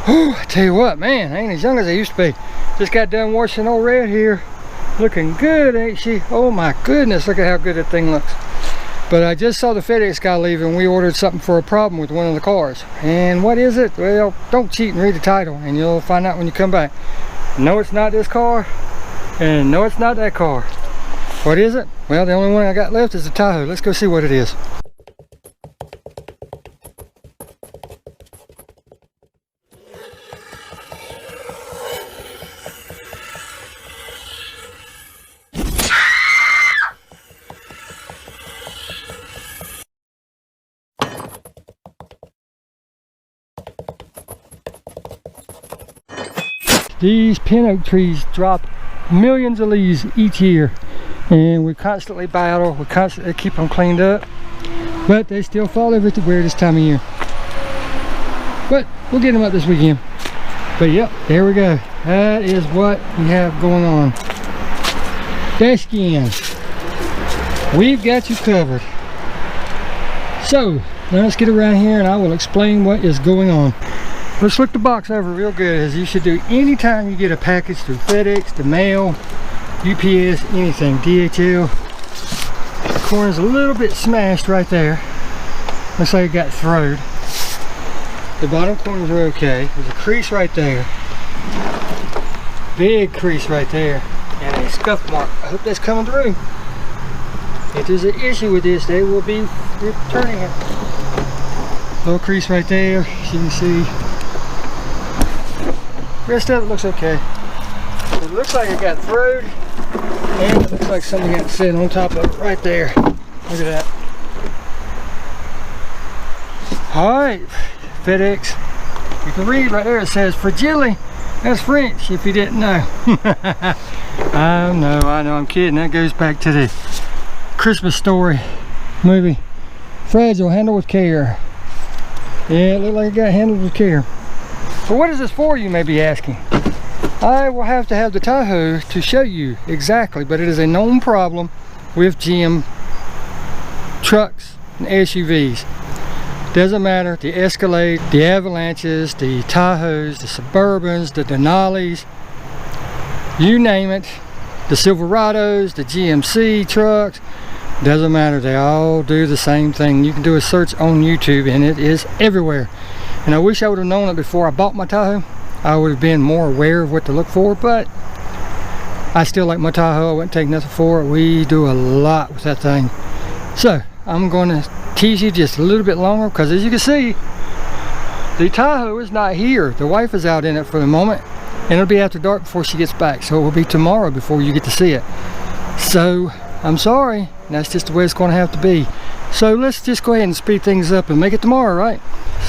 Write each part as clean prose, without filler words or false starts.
Whew, I tell you what, man, I ain't as young as I used to be. Just got done washing old Red here. Looking good, ain't she? Oh my goodness, look at how good that thing looks. But I just saw the FedEx guy leave, and we ordered something for a problem with one of the cars. And what is it? Well, don't cheat and read the title, and you'll find out when you come back. No, it's not this car, and no, it's not that car. What is it? Well, the only one I got left is the Tahoe. Let's go see what it is. These pin oak trees drop millions of leaves each year, and we constantly battle, we constantly keep them cleaned up, but they still fall everywhere this time of year. But we'll get them up this weekend. But yep, there we go. That is what we have going on. Dash skins, we've got you covered. So let's get around here and I will explain what is going on. Let's look the box over real good, as you should do anytime you get a package through FedEx, the mail, UPS, anything, DHL. The corner's a little bit smashed right there. Looks like it got throwed. The bottom corners are okay. There's a crease right there. Big crease right there. And a scuff mark. I hope that's coming through. If there's an issue with this, they will be returning it. Little crease right there, as you can see. Rest of it looks okay. It looks like it got throwed, and it looks like something got set on top of it right there. Look at that. Alright, FedEx. You can read right there, it says fragile. That's French, if you didn't know. I know, I'm kidding. That goes back to the Christmas Story movie. Fragile, handle with care. Yeah, it looked like it got handled with care. So what is this for, you may be asking? I will have to have the Tahoe to show you exactly, but it is a known problem with GM trucks and SUVs. Doesn't matter, the Escalade, the Avalanches, the Tahoes, the Suburbans, the Denali's, you name it, the Silverados, the GMC trucks, doesn't matter, they all do the same thing. You can do a search on YouTube and it is everywhere. And I wish I would have known it before I bought my Tahoe. I would have been more aware of what to look for, but I still like my Tahoe. I wouldn't take nothing for it. We do a lot with that thing. So I'm going to tease you just a little bit longer, because as you can see, the Tahoe is not here. The wife is out in it for the moment, and it'll be after dark before she gets back, so it will be tomorrow before you get to see it. So I'm sorry, that's just the way it's going to have to be. So let's just go ahead and speed things up and make it tomorrow, right?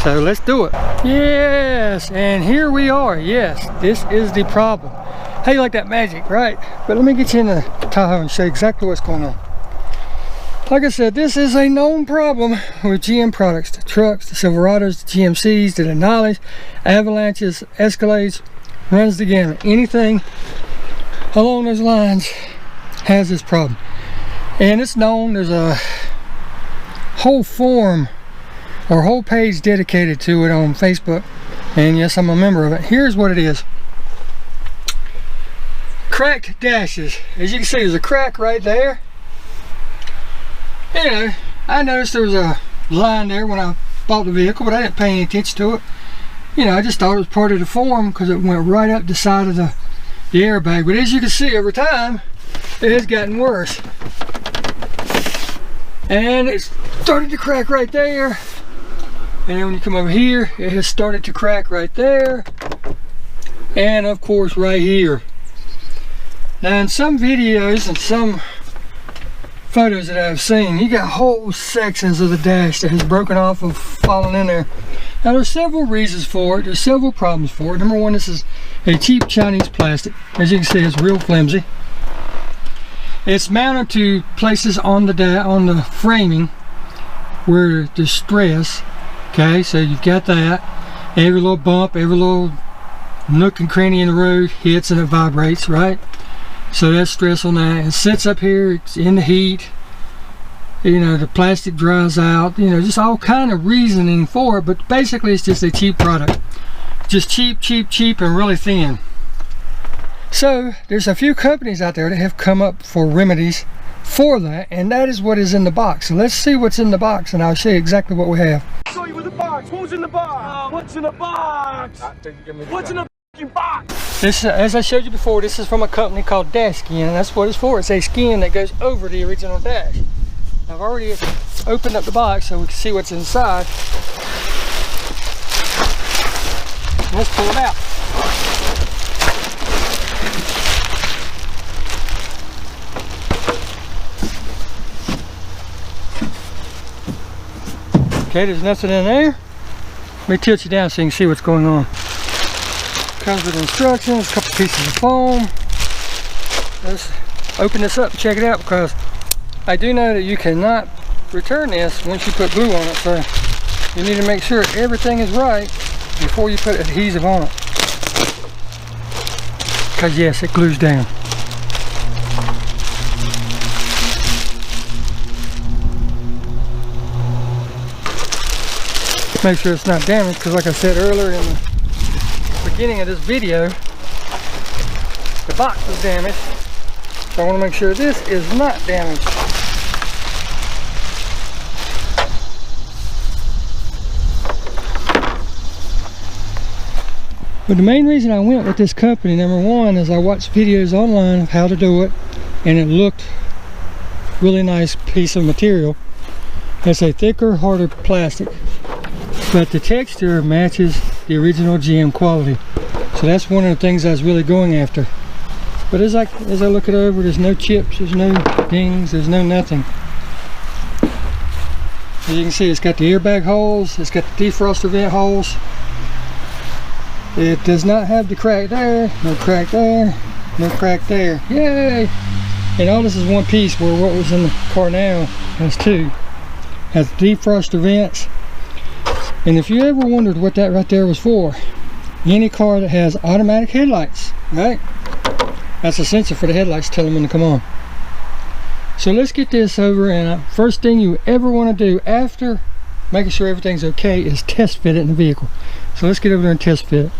So let's do it. Yes, and here we are. Yes, this is the problem. How you like that magic, right? But let me get you in the Tahoe and show you exactly what's going on. Like I said, this is a known problem with GM products. The trucks, the Silverados, the GMCs, the Denali's, Avalanches, Escalades, runs the gamut. Anything along those lines has this problem. And it's known, there's a whole forum or whole page dedicated to it on Facebook, and yes, I'm a member of it. Here's what it is. Cracked dashes. As you can see, there's a crack right there. You know, I noticed there was a line there when I bought the vehicle, but I didn't pay any attention to it. You know, I just thought it was part of the form because it went right up the side of the airbag. But as you can see, over time it has gotten worse, and it started to crack right there. And then when you come over here, it has started to crack right there, and of course right here. Now in some videos and some photos that I've seen, you got whole sections of the dash that has broken off and fallen in there. Now there's several reasons for it, there's several problems for it. Number one, this is a cheap Chinese plastic. As you can see, it's real flimsy. It's mounted to places on the framing where there's stress. Okay, so you've got that. Every little bump, every little nook and cranny in the road hits and it vibrates, right? So that's stress on that. It sits up here, it's in the heat. You know, the plastic dries out. You know, just all kind of reasoning for it, but basically it's just a cheap product. Just cheap, cheap, cheap, and really thin. So there's a few companies out there that have come up for remedies for that, and that is what is in the box. So let's see what's in the box, and I'll show you exactly what we have. Show you with the box. What's in the box? What's in the box? What's in the box? This, as I showed you before, this is from a company called Dash Skin, and that's what it's for. It's a skin that goes over the original dash. I've already opened up the box so we can see what's inside. Let's pull it out. Okay, there's nothing in there. Let me tilt you down so you can see what's going on. Comes with instructions, a couple pieces of foam. Let's open this up and check it out, because I do know that you cannot return this once you put glue on it, so you need to make sure everything is right before you put adhesive on it. Because yes, it glues down. Make sure it's not damaged, because like I said earlier in the beginning of this video, the box was damaged. So I want to make sure this is not damaged. But the main reason I went with this company, number one, is I watched videos online of how to do it, and it looked really nice piece of material. It's a thicker, harder plastic, but the texture matches the original GM quality. So that's one of the things I was really going after. But as I look it over, there's no chips, there's no dings, there's no nothing. As you can see, it's got the airbag holes, it's got the defroster vent holes. It does not have the crack there, no crack there, no crack there. Yay! And all this is one piece, where what was in the car now has two. Has defroster vents. And if you ever wondered what that right there was for, any car that has automatic headlights, right? That's a sensor for the headlights, tell them when to come on. So let's get this over, and first thing you ever want to do after making sure everything's okay is test fit it in the vehicle. So let's get over there and test fit it.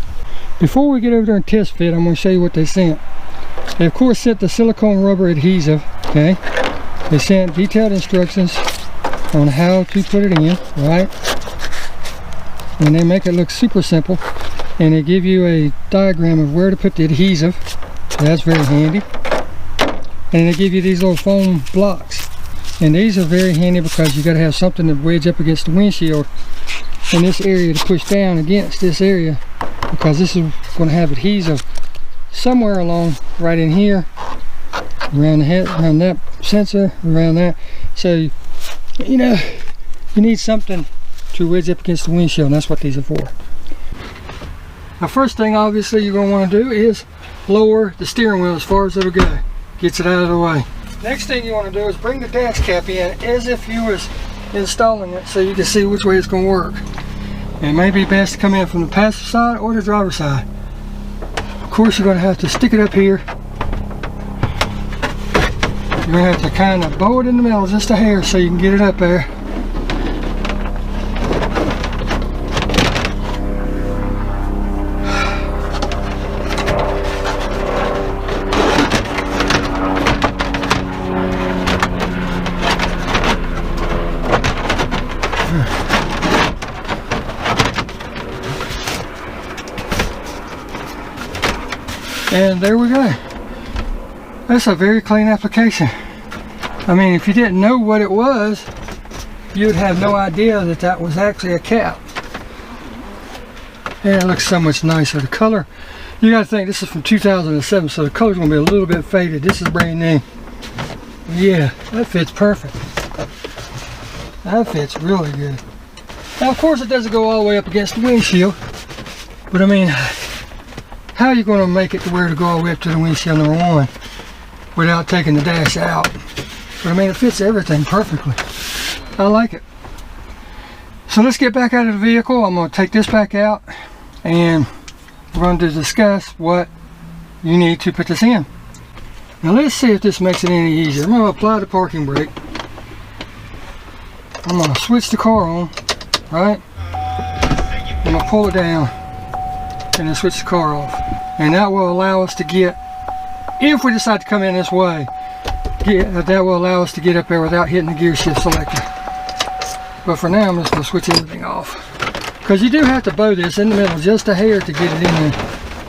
Before we get over there and test fit, I'm going to show you what they sent. They of course sent the silicone rubber adhesive, okay? They sent detailed instructions on how to put it in, right? And they make it look super simple, and they give you a diagram of where to put the adhesive. That's very handy. And they give you these little foam blocks, and these are very handy because you got to have something to wedge up against the windshield in this area to push down against this area, because this is going to have adhesive somewhere along right in here, around the head, around that sensor, around that. So you know, you need something to wedge up against the windshield, and that's what these are for. Now, first thing obviously you're going to want to do is lower the steering wheel as far as it'll go. Gets it out of the way. Next thing you want to do is bring the dash cap in as if you was installing it, so you can see which way it's going to work. And it may be best to come in from the passenger side or the driver's side. Of course, you're going to have to stick it up here. You're going to have to kind of bow it in the middle just a hair so you can get it up there. And there we go. That's a very clean application. I mean, if you didn't know what it was, you'd have no idea that that was actually a cap. And it looks so much nicer. The color, you got to think this is from 2007, so the color's going to be a little bit faded. This is brand new. Yeah, that fits perfect. That fits really good. Now, of course, it doesn't go all the way up against the windshield, but I mean, how are you going to make it to where to go all the way up to the windshield, number one, without taking the dash out? But I mean, it fits everything perfectly. I like it. So let's get back out of the vehicle. I'm going to take this back out, and we're going to discuss what you need to put this in. Now let's see if this makes it any easier. I'm going to apply the parking brake. I'm going to switch the car on, right? I'm going to pull it down. and then switch the car off. And that will allow us to get, if we decide to come in this way, that will allow us to get up there without hitting the gear shift selector. But for now, I'm just going to switch everything off. Because you do have to bow this in the middle just a hair to get it in there.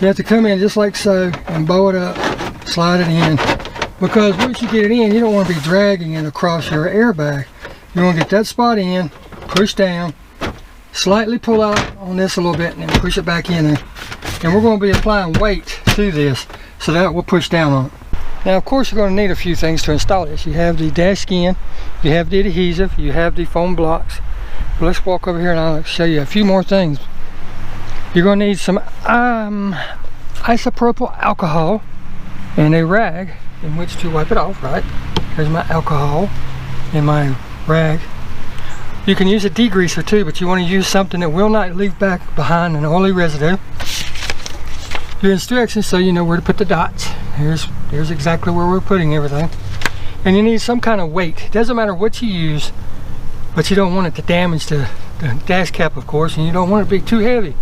You have to come in just like so and bow it up, slide it in. Because once you get it in, you don't want to be dragging it across your airbag. You want to get that spot in, push down, slightly pull out on this a little bit, and then push it back in there. And we're going to be applying weight to this, so that will push down on it. Now, of course, you're going to need a few things to install this. You have the dash skin, you have the adhesive, you have the foam blocks. But let's walk over here and I'll show you a few more things. You're going to need some isopropyl alcohol and a rag in which to wipe it off, right? Here's my alcohol and my rag. You can use a degreaser too, but you want to use something that will not leave back behind an oily residue. Your instructions so you know where to put the dots. Here's exactly where we're putting everything. And you need some kind of weight. It doesn't matter what you use, but you don't want it to damage the dash cap, of course, and you don't want it to be too heavy.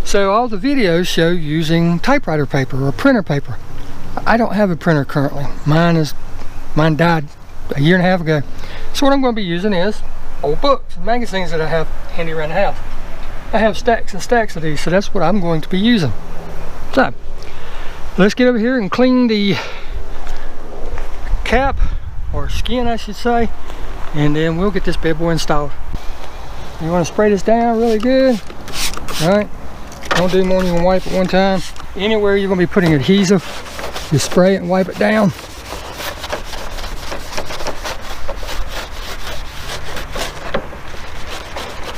So all the videos show using typewriter paper or printer paper. I don't have a printer currently. Mine died a year and a half ago. So what I'm going to be using is old books and magazines that I have handy around the house. I have stacks and stacks of these, so that's what I'm going to be using. So let's get over here and clean the cap, or skin I should say, and then we'll get this bad boy installed. You want to spray this down really good. Alright, don't do more than you can wipe at one time. Anywhere you're going to be putting adhesive, you spray it and wipe it down.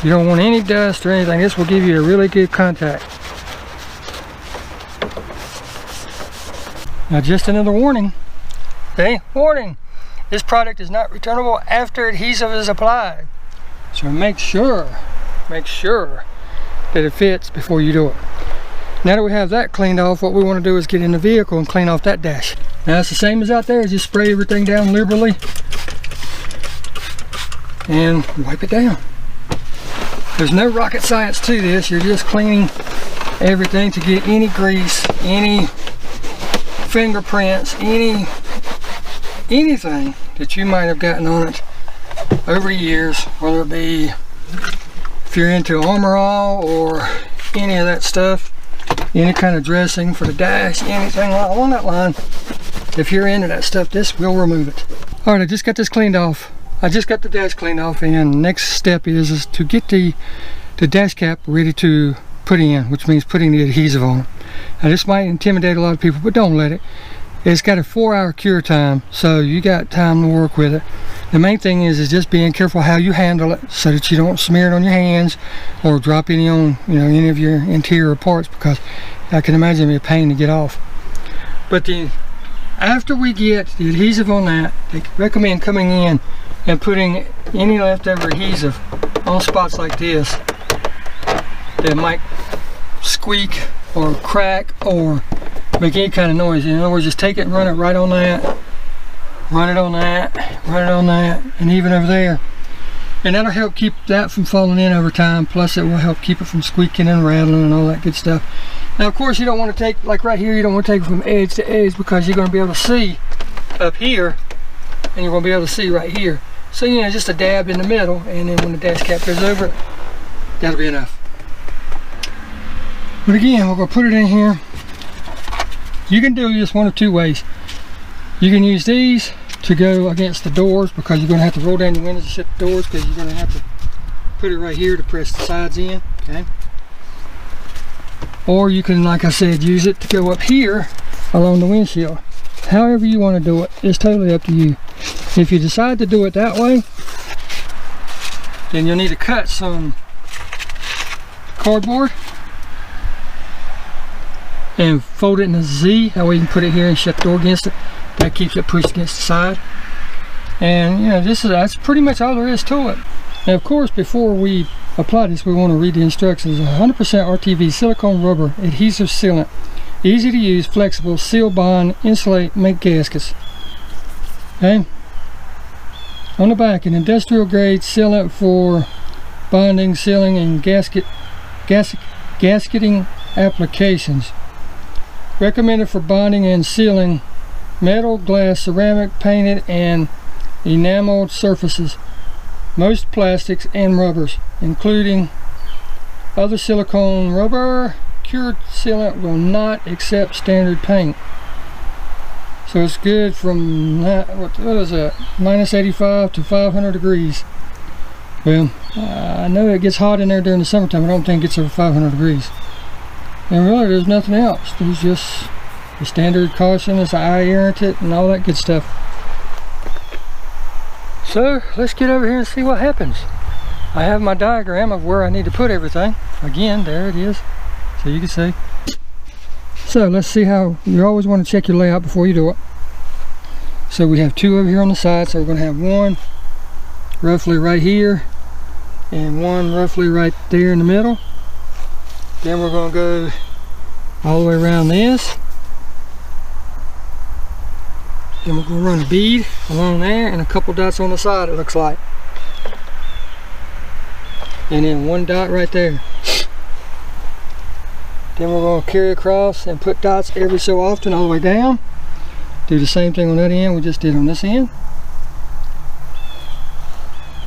You don't want any dust or anything. This will give you a really good contact. Now, just another warning. Okay, warning. This product is not returnable after adhesive is applied. So make sure that it fits before you do it. Now that we have that cleaned off, what we want to do is get in the vehicle and clean off that dash. Now it's the same as out there. Just spray everything down liberally and wipe it down. There's no rocket science to this. You're just cleaning everything to get any grease, any fingerprints, anything that you might have gotten on it over years, whether it be if you're into Armor All or any of that stuff, any kind of dressing for the dash, anything along that line. If you're into that stuff, this will remove it. All right, I just got this cleaned off. I just got the dash cleaned off, and next step is to get the dash cap ready to put in, which means putting the adhesive on it. Now this might intimidate a lot of people, but don't let it. It's got a 4-hour cure time, so you got time to work with it. The main thing is just being careful how you handle it so that you don't smear it on your hands or drop any on any of your interior parts, because I can imagine it'd be a pain to get off. But after we get the adhesive on that, they recommend coming in and putting any leftover adhesive on spots like this that might squeak or crack or make any kind of noise. In other words, just take it and run it right on that, run it on that, run it on that, and even over there. And that'll help keep that from falling in over time, plus it will help keep it from squeaking and rattling and all that good stuff. Now, of course, you don't want to take, like right here, you don't want to take it from edge to edge, because you're going to be able to see up here and you're going to be able to see right here. So, just a dab in the middle, and then when the dash cap goes over it, that'll be enough. But again, we're going to put it in here. You can do this one of two ways. You can use these to go against the doors, because you're going to have to roll down the windows and shut the doors, because you're going to have to put it right here to press the sides in. Okay. Or you can, like I said, use it to go up here along the windshield. However you want to do it, it's totally up to you. If you decide to do it that way, then you'll need to cut some cardboard and fold it in a Z. That way you can put it here and shut the door against it. That keeps it pushed against the side. And that's pretty much all there is to it. Now, of course, before we apply this, we want to read the instructions. 100% RTV silicone rubber adhesive sealant, easy to use, flexible, seal, bond, insulate, make gaskets. Okay. On the back, an industrial grade sealant for bonding, sealing, and gasketing applications. Recommended for bonding and sealing metal, glass, ceramic, painted, and enameled surfaces. Most plastics and rubbers, including other silicone rubber. Cured sealant will not accept standard paint. So it's good from, what is that, -85 to 500 degrees. Well, I know it gets hot in there during the summertime. I don't think it gets over 500 degrees. And really, there's nothing else. There's just the standard caution, it's eye irritant, and all that good stuff. So, let's get over here and see what happens. I have my diagram of where I need to put everything. Again, there it is. So you can see. So, let's see how, you always want to check your layout before you do it. So we have two over here on the side, so we're going to have one roughly right here, and one roughly right there in the middle. Then we're going to go all the way around this. Then we're going to run a bead along there and a couple dots on the side, it looks like. And then one dot right there. Then we're going to carry across and put dots every so often all the way down. Do the same thing on that end we just did on this end.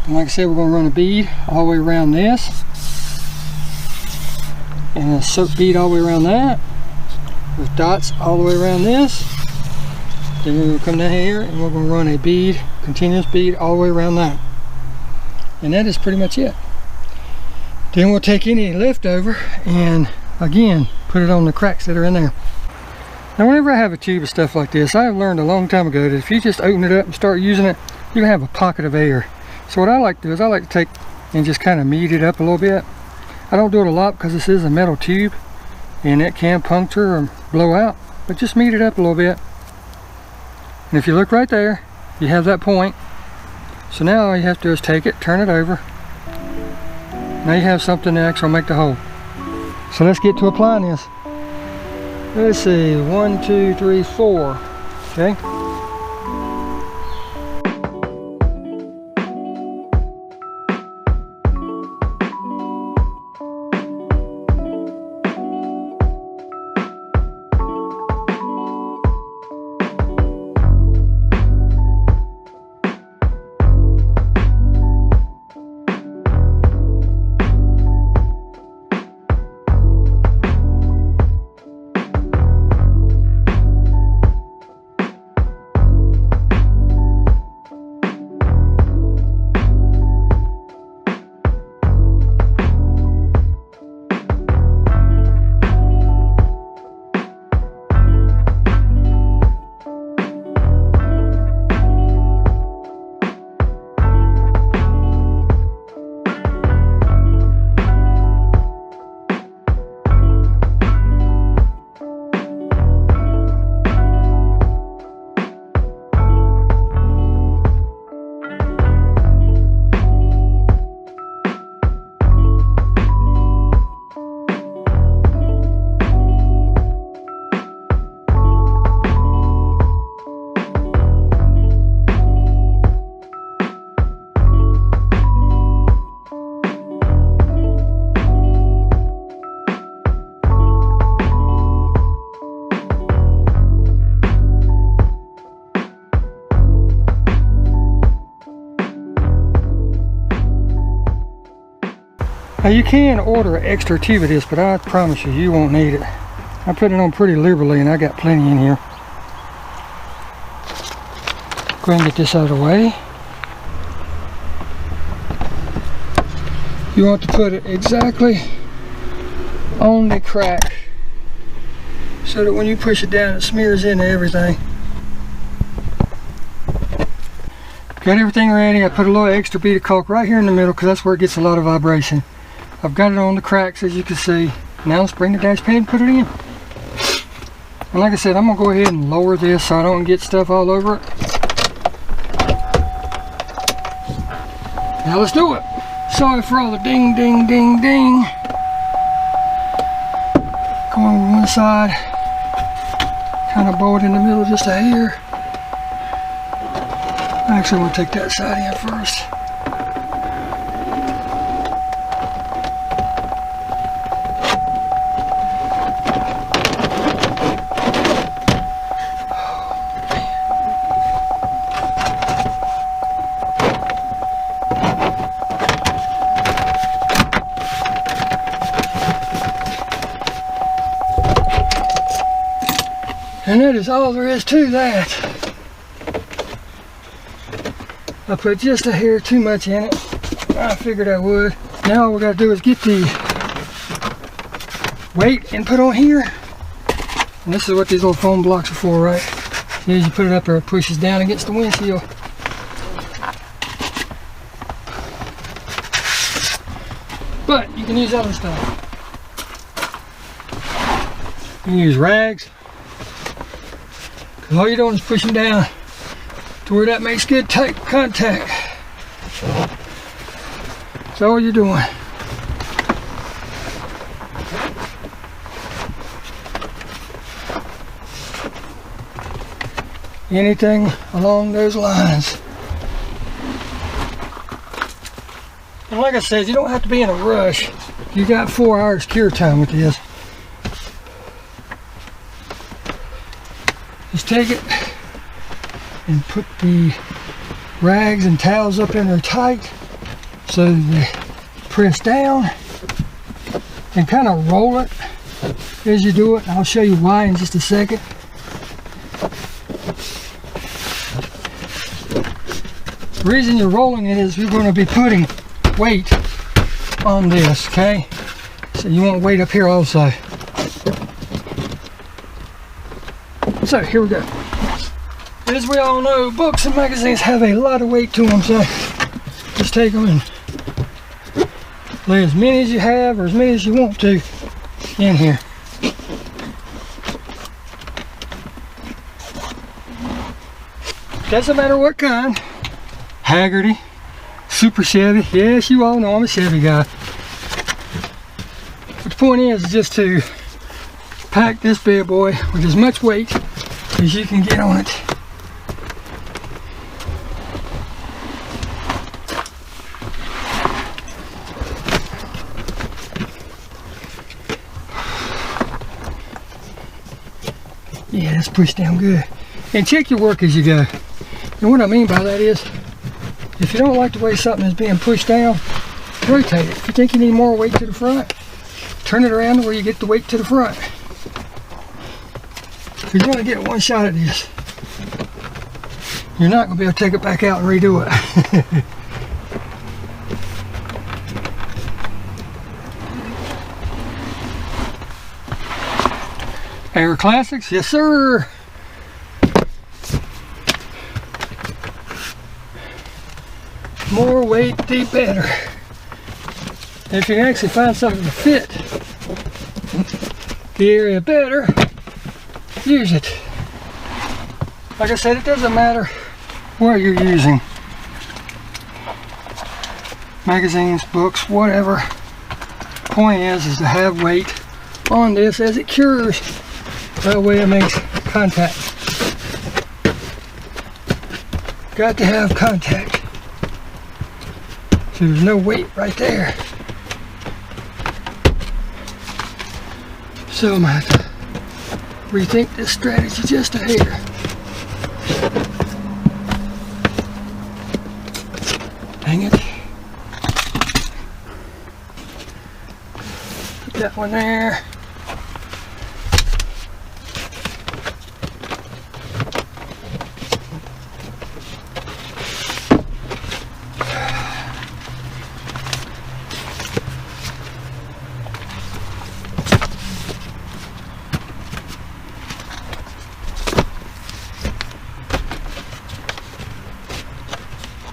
And like I said, we're going to run a bead all the way around this. And a soap bead all the way around that. With dots all the way around this. Then we're going to come down here and we're going to run a bead, continuous bead all the way around that. And that is pretty much it. Then we'll take any leftover and again put it on the cracks that are in there. Now whenever I have a tube of stuff like this, I have learned a long time ago that if you just open it up and start using it, you can have a pocket of air. So what I like to do is I like to take and just kind of knead it up a little bit. I don't do it a lot because this is a metal tube and it can puncture or blow out, but just knead it up a little bit. And if you look right there, you have that point. So now all you have to do is take it, turn it over. Now you have something to actually make the hole. So let's get to applying this. Let's see, 1, 2, 3, 4. Okay. Now you can order an extra tube of this, but I promise you, you won't need it. I put it on pretty liberally and I got plenty in here. Go ahead and get this out of the way. You want to put it exactly on the crack so that when you push it down, it smears into everything. Got everything ready. I put a little extra bead of caulk right here in the middle because that's where it gets a lot of vibration. I've got it on the cracks, as you can see. Now let's bring the dash pad and put it in. And like I said, I'm going to go ahead and lower this so I don't get stuff all over it. Now let's do it. Sorry for all the ding, ding, ding, ding. Go on one side. Kind of bow it in the middle just a hair. I actually want to take that side in first. And that is all there is to that. I put just a hair too much in it. I figured I would. Now all we got to do is get the weight and put on here. And this is what these little foam blocks are for, right? As you put it up there, it pushes down against the windshield. But you can use other stuff. You can use rags. Because all you're doing is pushing down to where that makes good tight contact. That's all you're doing. Anything along those lines. And like I said, you don't have to be in a rush. You got 4 hours cure time with this. Just take it and put the rags and towels up in there tight so they press down and kind of roll it as you do it. I'll show you why in just a second. The reason you're rolling it is you're going to be putting weight on this, okay? So you want weight up here also. So here we go. As we all know, books and magazines have a lot of weight to them, so just take them and lay as many as you have or as many as you want to in here. Doesn't matter what kind. Haggerty, Super Chevy. Yes, you all know I'm a Chevy guy. But the point is just to pack this bad boy with as much weight as you can get on it. Yeah, that's pushed down good. And check your work as you go. And what I mean by that is, if you don't like the way something is being pushed down, rotate it. If you think you need more weight to the front, turn it around to where you get the weight to the front. You're going to get one shot at this. You're not going to be able to take it back out and redo it. Air Classics, yes sir. More weight, the better. And if you can actually find something to fit the area better, use it. Like I said, it doesn't matter what you're using. Magazines, books, whatever. Point is to have weight on this as it cures. That way it makes contact. Got to have contact. So there's no weight right there. So I'm going to have to rethink this strategy just a hair. Dang it. Put that one there.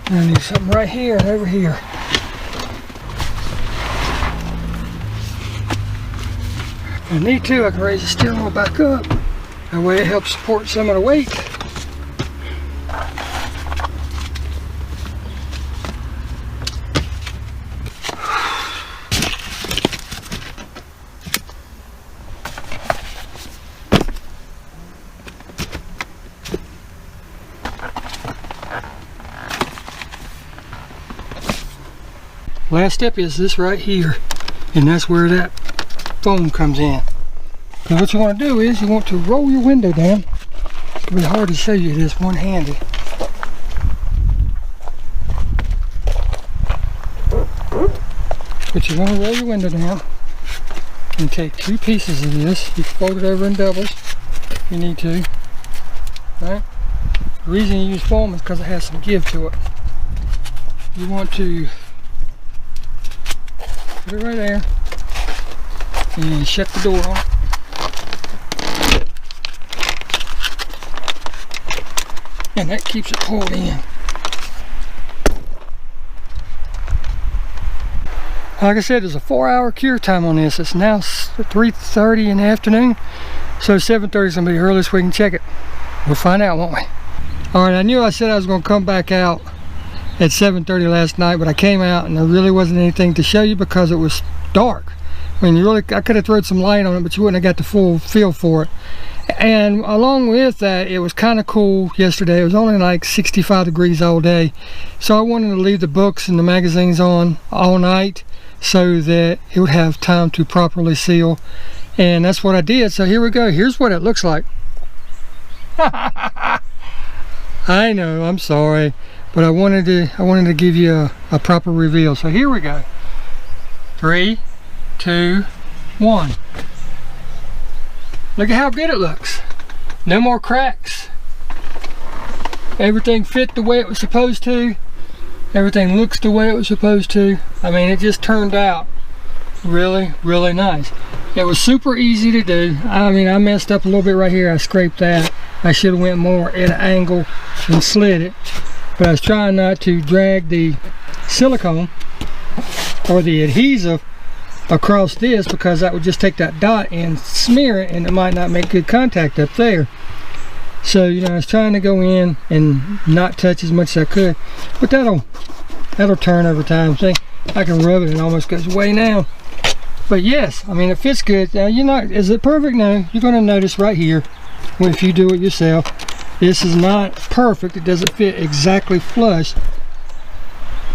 I need something right here and over here. If I need to, I can raise the steering wheel back up. That way it helps support some of the weight. Last step is this right here, and that's where that foam comes in. And what you want to do is you want to roll your window down. It's really hard to show you this one-handed. But you want to roll your window down and take 2 pieces of this. You can fold it over in doubles. you need to. Right? The reason you use foam is because it has some give to it. You want to put it right there and shut the door on it. And that keeps it pulled in. Like I said, there's a 4-hour cure time on this. It's now 3:30 in the afternoon, so 7:30 is gonna be the earliest we can check it. We'll find out, won't we? All right, I knew I said I was gonna come back out at 7:30 last night, but I came out and there really wasn't anything to show you because it was dark. I mean, I could have thrown some light on it, but you wouldn't have got the full feel for it. And along with that, it was kind of cool yesterday. It was only like 65 degrees all day, so I wanted to leave the books and the magazines on all night so that it would have time to properly seal, and that's what I did. So here we go. Here's what it looks like. I know, I'm sorry, but I wanted to give you a proper reveal. So here we go. 3, 2, 1. Look at how good it looks. No more cracks. Everything fit the way it was supposed to. Everything looks the way it was supposed to. I mean, it just turned out really, really nice. It was super easy to do. I mean, I messed up a little bit right here. I scraped that. I should have went more at an angle and slid it. But I was trying not to drag the silicone or the adhesive across this, because that would just take that dot and smear it, and it might not make good contact up there. So, you know, I was trying to go in and not touch as much as I could, but that'll turn over time. See, I can rub it and it almost goes away now. But yes, I mean, it fits good. Now, you're not, is it perfect? No. You're going to notice right here, if you do it yourself, this is not perfect. It doesn't fit exactly flush.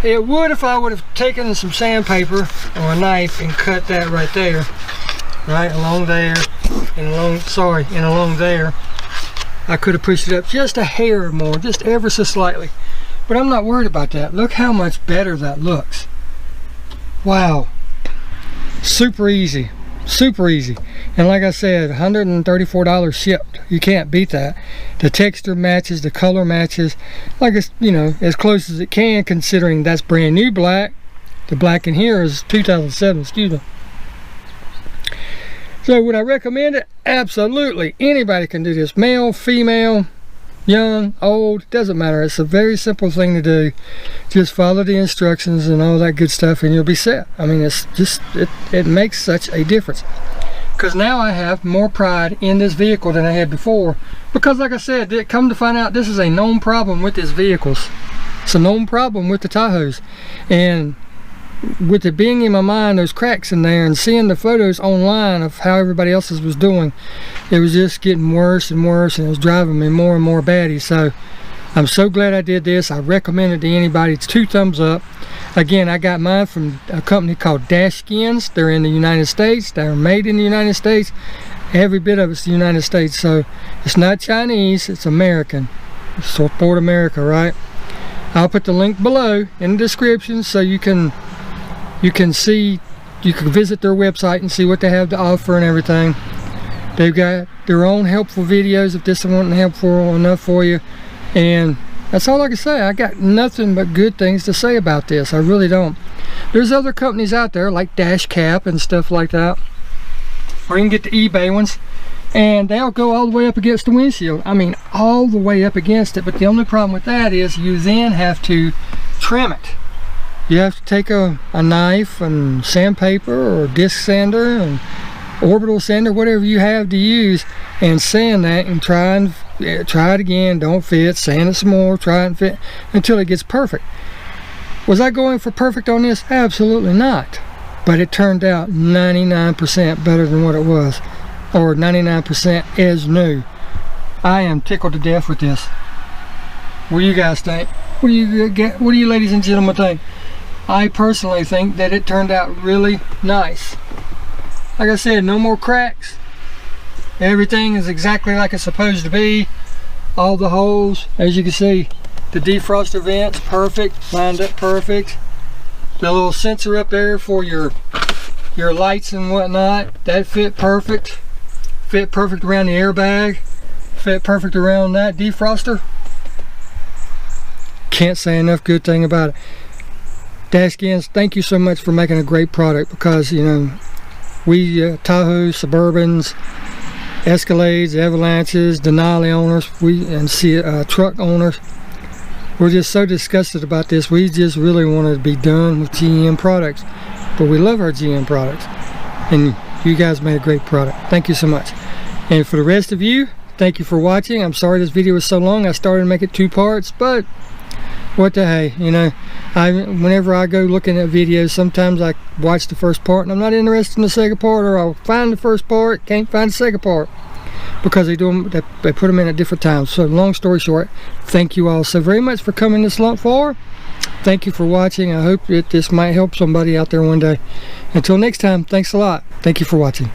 It would if I would have taken some sandpaper or a knife and cut that right there, right along there, and along there. I could have pushed it up just a hair more, just ever so slightly. But I'm not worried about that. Look how much better that looks. Wow. Super easy. Super easy. And like I said, $134 shipped. You can't beat that. The texture matches, the color matches, like it's, you know, as close as it can, considering that's brand new black. The black in here is 2007, excuse me. So would I recommend it? Absolutely. Anybody can do this. Male, female, young, old, doesn't matter. It's a very simple thing to do. Just follow the instructions and all that good stuff and you'll be set. I mean, it's just, it makes such a difference. Because now I have more pride in this vehicle than I had before. Because like I said, come to find out, this is a known problem with these vehicles. It's a known problem with the Tahoes. And with it being in my mind, those cracks in there, and seeing the photos online of how everybody else's was doing, it was just getting worse and worse, and it was driving me more and more batty. So I'm so glad I did this. I recommend it to anybody. It's 2 thumbs up. Again, I got mine from a company called Dash Skins. They're in the United States. They're made in the United States. Every bit of it's the United States. So it's not Chinese, it's American. Support America, right? I'll put the link below in the description so you can see, you can visit their website and see what they have to offer and everything. They've got their own helpful videos if this wasn't helpful enough for you. And that's all I can say. I got nothing but good things to say about this. I really don't. There's other companies out there like Dash Cap and stuff like that, or you can get the eBay ones, and they'll go all the way up against the windshield. I mean, all the way up against it. But the only problem with that is you then have to trim it. You have to take a knife and sandpaper or disc sander and orbital sander, whatever you have to use, and sand that and try it again. Don't fit, sand it some more, try it and fit until it gets perfect. Was I going for perfect on this? Absolutely not. But it turned out 99% better than what it was, or 99% as new. I am tickled to death with this. What do you guys think? What do you ladies and gentlemen think? I personally think that it turned out really nice. Like I said, no more cracks. Everything is exactly like it's supposed to be. All the holes, as you can see, the defroster vents, perfect, lined up perfect. The little sensor up there for your lights and whatnot, that fit perfect. Fit perfect around the airbag. fit perfect around that defroster. Can't say enough good thing about it. Dashkins, thank you so much for making a great product, because you know, we Tahoe, Suburbans, Escalades, Avalanches, Denali owners, and truck owners, we're just so disgusted about this. We just really wanted to be done with GM products, but we love our GM products, and you guys made a great product. Thank you so much. And for the rest of you, thank you for watching. I'm sorry this video was so long. I started to make it 2 parts, but what the hey, you know, whenever I go looking at videos, sometimes I watch the first part and I'm not interested in the second part, or I'll find the first part, can't find the second part, because they put them in at different times. So long story short, thank you all so very much for coming this far. Thank you for watching. I hope that this might help somebody out there one day. Until next time, thanks a lot. Thank you for watching.